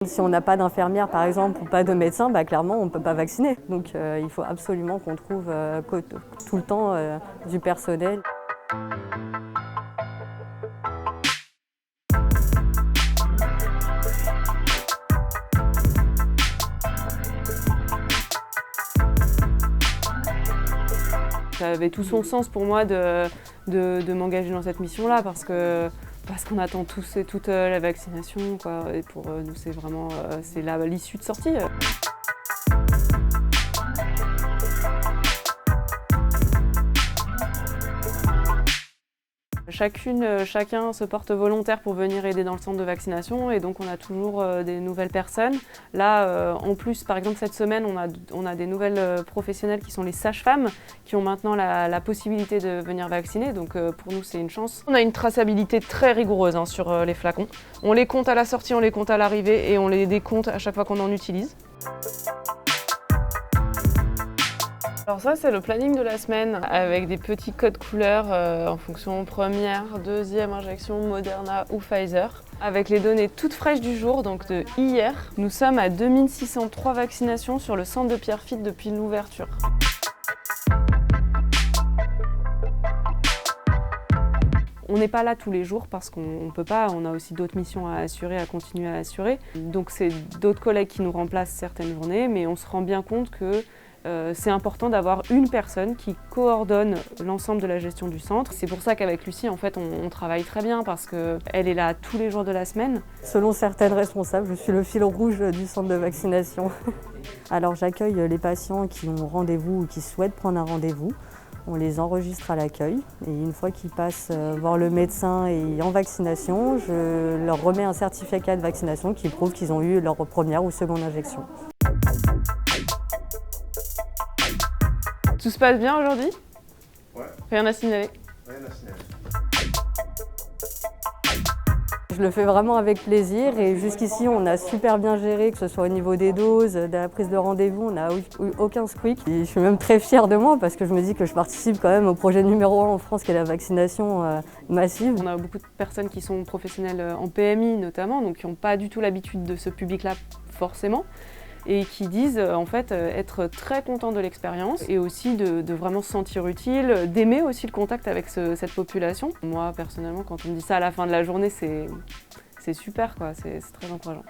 Si on n'a pas d'infirmière par exemple ou pas de médecin, clairement on ne peut pas vacciner. Donc il faut absolument qu'on trouve tout le temps du personnel. Ça avait tout son sens pour moi de m'engager dans cette mission-là parce qu'on attend tous et toutes la vaccination, quoi. Et pour nous, c'est vraiment l'issue de sortie. Chacun se porte volontaire pour venir aider dans le centre de vaccination et donc on a toujours des nouvelles personnes. Là, en plus, par exemple, cette semaine, on a des nouvelles professionnelles qui sont les sages-femmes qui ont maintenant la possibilité de venir vacciner. Donc pour nous, c'est une chance. On a une traçabilité très rigoureuse sur les flacons. On les compte à la sortie, on les compte à l'arrivée et on les décompte à chaque fois qu'on en utilise. Alors ça, c'est le planning de la semaine avec des petits codes couleurs en fonction première, deuxième injection, Moderna ou Pfizer. Avec les données toutes fraîches du jour, donc de hier, nous sommes à 2603 vaccinations sur le centre de Pierrefitte depuis l'ouverture. On n'est pas là tous les jours parce qu'on ne peut pas, on a aussi d'autres missions à assurer, à continuer à assurer. Donc c'est d'autres collègues qui nous remplacent certaines journées, mais on se rend bien compte que c'est important d'avoir une personne qui coordonne l'ensemble de la gestion du centre. C'est pour ça qu'avec Lucie, en fait, on travaille très bien parce qu'elle est là tous les jours de la semaine. Selon certaines responsables, je suis le fil rouge du centre de vaccination. Alors j'accueille les patients qui ont rendez-vous ou qui souhaitent prendre un rendez-vous. On les enregistre à l'accueil et une fois qu'ils passent voir le médecin et en vaccination, je leur remets un certificat de vaccination qui prouve qu'ils ont eu leur première ou seconde injection. Tout se passe bien aujourd'hui? Ouais. Rien à signaler? Rien à signaler. Je le fais vraiment avec plaisir et jusqu'ici on a super bien géré, que ce soit au niveau des doses, de la prise de rendez-vous, on n'a eu aucun squeak. Et je suis même très fière de moi parce que je me dis que je participe quand même au projet numéro 1 en France qui est la vaccination massive. On a beaucoup de personnes qui sont professionnelles en PMI notamment, donc qui n'ont pas du tout l'habitude de ce public-là forcément, et qui disent en fait être très contents de l'expérience et aussi de vraiment se sentir utile, d'aimer aussi le contact avec cette population. Moi personnellement, quand on me dit ça à la fin de la journée, c'est super, quoi, c'est très encourageant.